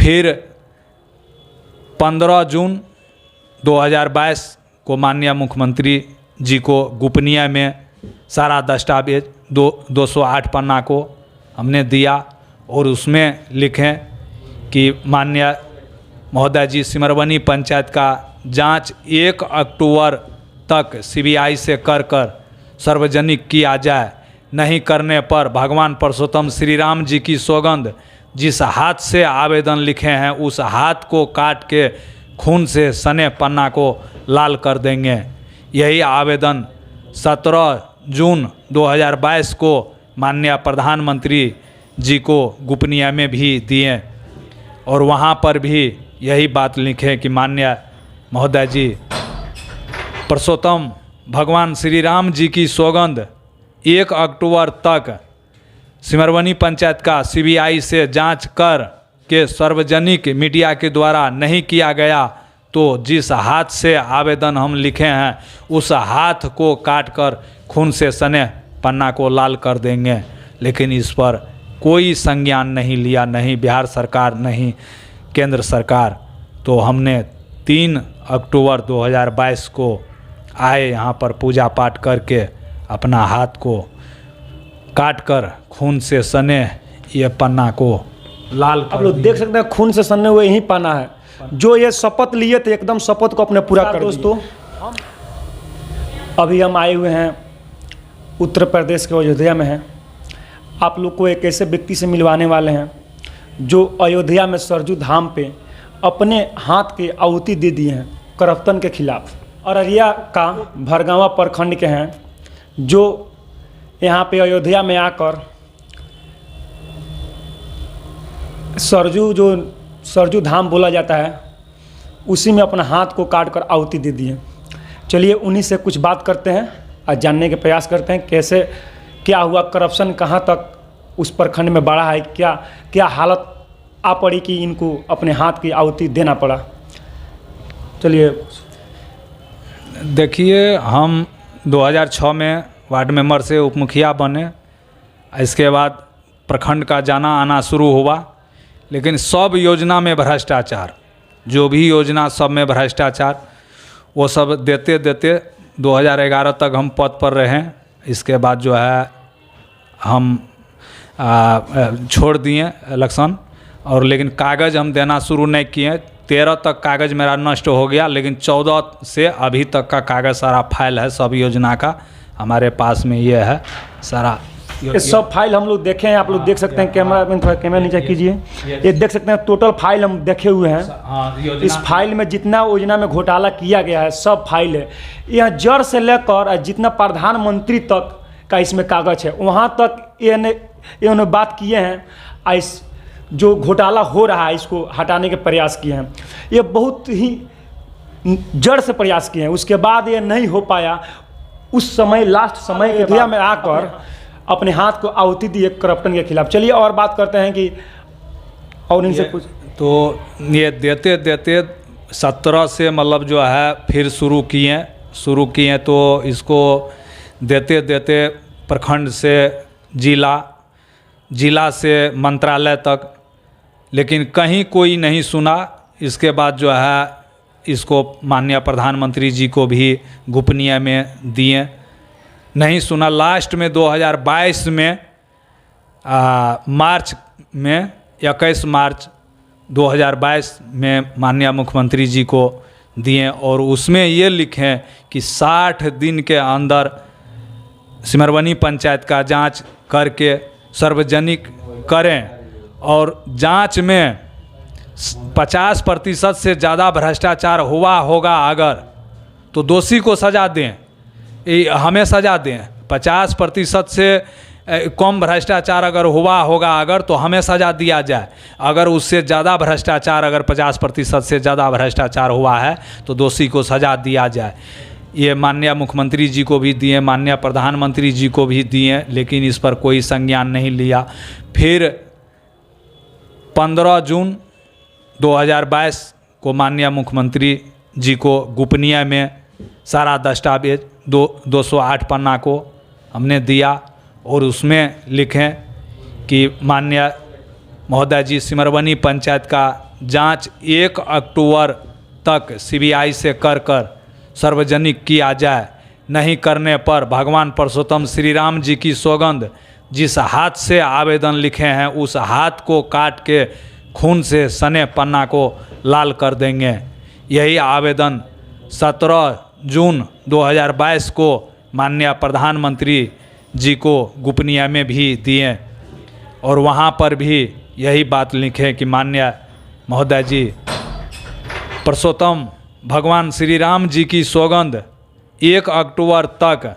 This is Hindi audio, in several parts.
फिर 15 जून 2022 को माननीय मुख्यमंत्री जी को गोपनीय में सारा दस्तावेज 208 पन्ना को हमने दिया और उसमें लिखें कि माननीय महोदय जी सिमरवनी पंचायत का जांच 1 अक्टूबर तक सीबीआई से कर सार्वजनिक किया जाए। नहीं करने पर भगवान परशुराम श्री राम जी की सौगंध, जिस हाथ से आवेदन लिखे हैं उस हाथ को काट के खून से सने पन्ना को लाल कर देंगे। यही आवेदन 17 जून 2022 को माननीय प्रधानमंत्री जी को गोपनीय में भी दिए और वहाँ पर भी यही बात लिखे कि माननीय महोदय जी परशुराम भगवान श्री राम जी की सौगंध 1 अक्टूबर तक सिमरवनी पंचायत का सीबीआई से जांच कर के सार्वजनिक मीडिया के द्वारा नहीं किया गया तो जिस हाथ से आवेदन हम लिखे हैं उस हाथ को काट कर खून से सने पन्ना को लाल कर देंगे। लेकिन इस पर कोई संज्ञान नहीं लिया, नहीं बिहार सरकार नहीं केंद्र सरकार। तो हमने 3 अक्टूबर 2022 को आए यहाँ पर पूजा पाठ करके अपना हाथ को काट कर खून से सने ये पन्ना को लाल कर। आप लोग देख सकते हैं खून से सने हुए यही पन्ना है जो ये शपथ लिए थे, एकदम शपथ को अपने पूरा कर। दोस्तों अभी हम आए हुए हैं उत्तर प्रदेश के अयोध्या में हैं। आप लोग को एक ऐसे व्यक्ति से मिलवाने वाले हैं जो अयोध्या में सरजू धाम पे अपने हाथ की आहुति दे दिए हैं करप्शन के खिलाफ। अररिया का भरगावा प्रखंड के हैं जो यहाँ पे अयोध्या में आकर सरजू धाम बोला जाता है, उसी में अपना हाथ को काट कर आहुति दे दिए। चलिए उन्हीं से कुछ बात करते हैं और जानने के प्रयास करते हैं कैसे क्या हुआ, करप्शन कहाँ तक उस प्रखंड में बढ़ा है, क्या हालत आ पड़ी कि इनको अपने हाथ की आहुति देना पड़ा। चलिए देखिए, हम 2006 में वार्ड मेंबर से उप मुखिया बने। इसके बाद प्रखंड का जाना आना शुरू हुआ, लेकिन सब योजना में भ्रष्टाचार, जो भी योजना सब में भ्रष्टाचार, वो सब देते देते 2011 तक हम पद पर रहे। इसके बाद जो है हम छोड़ दिए इलेक्शन और लेकिन कागज़ हम देना शुरू नहीं किए। 13 तक कागज़ मेरा नष्ट हो गया, लेकिन 14 से अभी तक का कागज़ सारा फाइल है सब योजना का हमारे पास में ये है सारा। ये सब फाइल हम लोग देखे हैं, आप लोग देख सकते हैं। कैमरा नीचे कीजिए, ये देख सकते हैं टोटल फाइल हम देखे हुए हैं। इस फाइल में जितना योजना में घोटाला किया गया है सब फाइल है। यह जड़ से लेकर जितना प्रधानमंत्री तक का इसमें कागज है वहाँ तक इन्होंने बात किए हैं। इस जो घोटाला हो रहा है इसको हटाने के प्रयास किए हैं। ये बहुत ही जड़ से प्रयास किए हैं, उसके बाद ये नहीं हो पाया। उस समय लास्ट समय अयोध्या में आकर अपने हाथ को आहुति दिए करप्शन के खिलाफ। चलिए और बात करते हैं कि और इनसे कुछ। तो ये देते देते 17 से मतलब जो है फिर शुरू किए तो इसको देते देते प्रखंड से जिला से मंत्रालय तक, लेकिन कहीं कोई नहीं सुना। इसके बाद जो है इसको माननीय प्रधानमंत्री जी को भी गोपनीय में दिए, नहीं सुना। लास्ट में 2022 में मार्च में 21 मार्च 2022 में माननीय मुख्यमंत्री जी को दिए और उसमें ये लिखें कि 60 दिन के अंदर सिमरवनी पंचायत का जांच करके सार्वजनिक करें और जांच में 50% से ज़्यादा भ्रष्टाचार हुआ होगा अगर तो दोषी को सज़ा दें, हमें सज़ा दें। 50% से कम भ्रष्टाचार अगर हुआ होगा अगर तो हमें सज़ा दिया जाए। अगर उससे ज़्यादा भ्रष्टाचार, अगर 50% से ज़्यादा भ्रष्टाचार हुआ है तो दोषी को सज़ा दिया जाए। ये माननीय मुख्यमंत्री जी को भी दिए, माननीय प्रधानमंत्री जी को भी दिए, लेकिन इस पर कोई संज्ञान नहीं लिया। फिर 15 जून 2022 को माननीय मुख्यमंत्री जी को गोपनीय में सारा दस्तावेज 208 पन्ना को हमने दिया और उसमें लिखें कि माननीय महोदय जी सिमरवनी पंचायत का जांच 1 अक्टूबर तक सीबीआई से कर सार्वजनिक किया जाए। नहीं करने पर भगवान पुरुषोत्तम श्री राम जी की सौगंध, जिस हाथ से आवेदन लिखे हैं उस हाथ को काट के खून से सने पन्ना को लाल कर देंगे। यही आवेदन 17 जून 2022 को माननीय प्रधानमंत्री जी को गोपनीय में भी दिए और वहाँ पर भी यही बात लिखे कि माननीय महोदय जी, पुरुषोत्तम भगवान श्री राम जी की सौगंध 1 अक्टूबर तक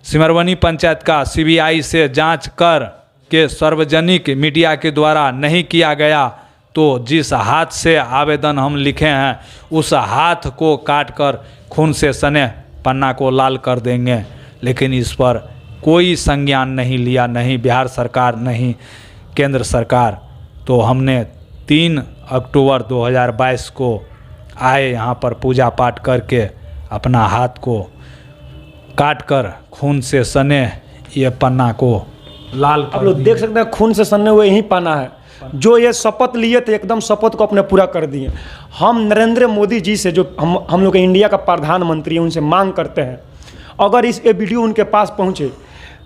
सिमरवनी पंचायत का सीबीआई से जांच कर के सार्वजनिक मीडिया के द्वारा नहीं किया गया तो जिस हाथ से आवेदन हम लिखे हैं उस हाथ को काटकर खून से सने पन्ना को लाल कर देंगे। लेकिन इस पर कोई संज्ञान नहीं लिया, नहीं बिहार सरकार नहीं केंद्र सरकार। तो हमने 3 अक्टूबर 2022 को आए यहाँ पर पूजा पाठ करके अपना हाथ को काट कर खून से सने ये पन्ना को लाल कर आप लोग देख सकते हैं खून से सने हुए यही पन्ना है। जो ये शपथ लिए थे एकदम शपथ को अपने पूरा कर दिए। हम नरेंद्र मोदी जी से, जो हम लोग इंडिया का प्रधानमंत्री है, उनसे मांग करते हैं अगर ये वीडियो उनके पास पहुँचे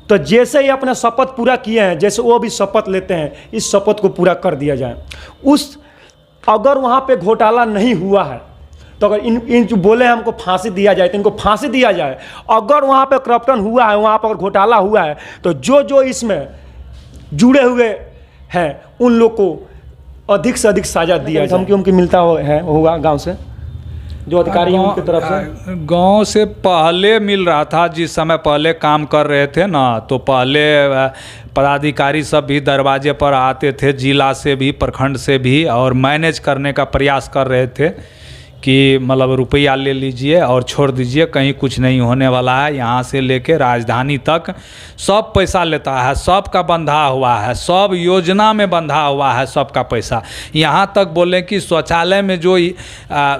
तो जैसे ही अपना शपथ पूरा किए हैं, जैसे वो भी शपथ लेते हैं, इस शपथ को पूरा कर दिया जाए। अगर वहाँ पे घोटाला नहीं हुआ है तो अगर इन जो बोले हैं हमको फांसी दिया जाए तो इनको फांसी दिया जाए। अगर वहाँ पे करप्शन हुआ है, वहाँ पर घोटाला हुआ है तो जो इसमें जुड़े हुए हैं उन लोग को अधिक से अधिक सजा दिया जाए। धमकी उमकी मिलता होगा गांव से, जो अधिकारी हैं उनकी तरफ से? गांव से पहले मिल रहा था, जिस समय पहले काम कर रहे थे ना, तो पहले पदाधिकारी सब भी दरवाजे पर आते थे, जिला से भी प्रखंड से भी, और मैनेज करने का प्रयास कर रहे थे कि मतलब रुपया ले लीजिए और छोड़ दीजिए, कहीं कुछ नहीं होने वाला है। यहाँ से लेके राजधानी तक सब पैसा लेता है, सबका बंधा हुआ है, सब योजना में बंधा हुआ है सबका पैसा। यहाँ तक बोलें कि शौचालय में जो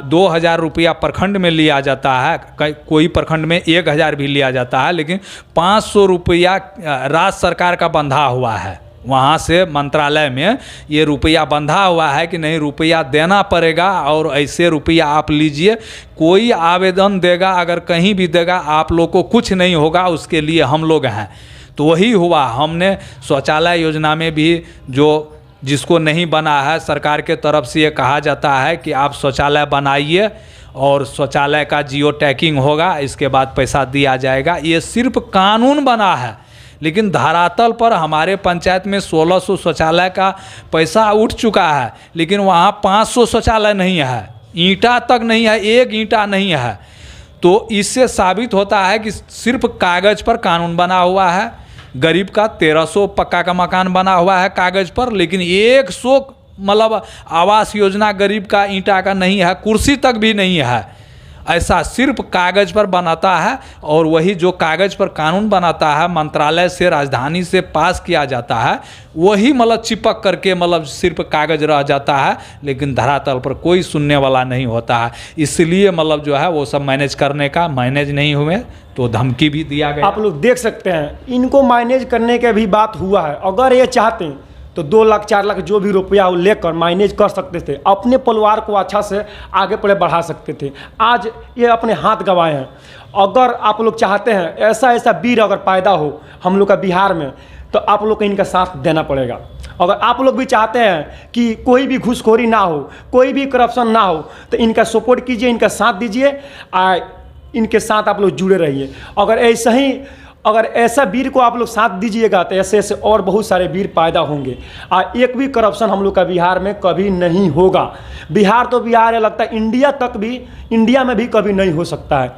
2000 रुपया प्रखंड में लिया जाता है, कोई प्रखंड में 1000 भी लिया जाता है, लेकिन 500 रुपया राज्य सरकार का बंधा हुआ है। वहाँ से मंत्रालय में ये रुपया बंधा हुआ है कि नहीं, रुपया देना पड़ेगा और ऐसे रुपया आप लीजिए। कोई आवेदन देगा, अगर कहीं भी देगा, आप लोग को कुछ नहीं होगा, उसके लिए हम लोग हैं। तो वही हुआ। हमने शौचालय योजना में भी जो जिसको नहीं बना है, सरकार के तरफ से ये कहा जाता है कि आप शौचालय बनाइए और शौचालय का जियो टैगिंग होगा, इसके बाद पैसा दिया जाएगा। ये सिर्फ कानून बना है, लेकिन धरातल पर हमारे पंचायत में 1600 शौचालय का पैसा उठ चुका है, लेकिन वहाँ 500 शौचालय नहीं है, ईंटा तक नहीं है, एक ईंटा नहीं है। तो इससे साबित होता है कि सिर्फ कागज़ पर कानून बना हुआ है। गरीब का 1300 पक्का का मकान बना हुआ है कागज़ पर, लेकिन 100 मतलब आवास योजना गरीब का ईंटा का नहीं है, कुर्सी तक भी नहीं है। ऐसा सिर्फ कागज़ पर बनाता है, और वही जो कागज़ पर कानून बनाता है मंत्रालय से, राजधानी से पास किया जाता है, वही मतलब चिपक करके मतलब सिर्फ कागज़ रह जाता है, लेकिन धरातल पर कोई सुनने वाला नहीं होता है। इसलिए मतलब जो है वो सब मैनेज करने का, मैनेज नहीं हुए तो धमकी भी दिया गया। आप लोग देख सकते हैं इनको मैनेज करने के भी बात हुआ है। अगर ये चाहते हैं तो 2 लाख 4 लाख जो भी रुपया वो लेकर मैनेज कर सकते थे, अपने परिवार को अच्छा से आगे बढ़ा सकते थे। आज ये अपने हाथ गंवाए हैं। अगर आप लोग चाहते हैं ऐसा वीर अगर पैदा हो हम लोग का बिहार में, तो आप लोग को इनका साथ देना पड़ेगा। अगर आप लोग भी चाहते हैं कि कोई भी घूसखोरी ना हो, कोई भी करप्शन ना हो, तो इनका सपोर्ट कीजिए, इनका साथ दीजिए, इनके साथ आप लोग जुड़े रहिए। अगर ऐसा वीर को आप लोग साथ दीजिएगा तो ऐसे ऐसे और बहुत सारे वीर पैदा होंगे। एक भी करप्शन हम लोग का बिहार में कभी नहीं होगा। बिहार तो बिहार है, लगता है इंडिया में भी कभी नहीं हो सकता है।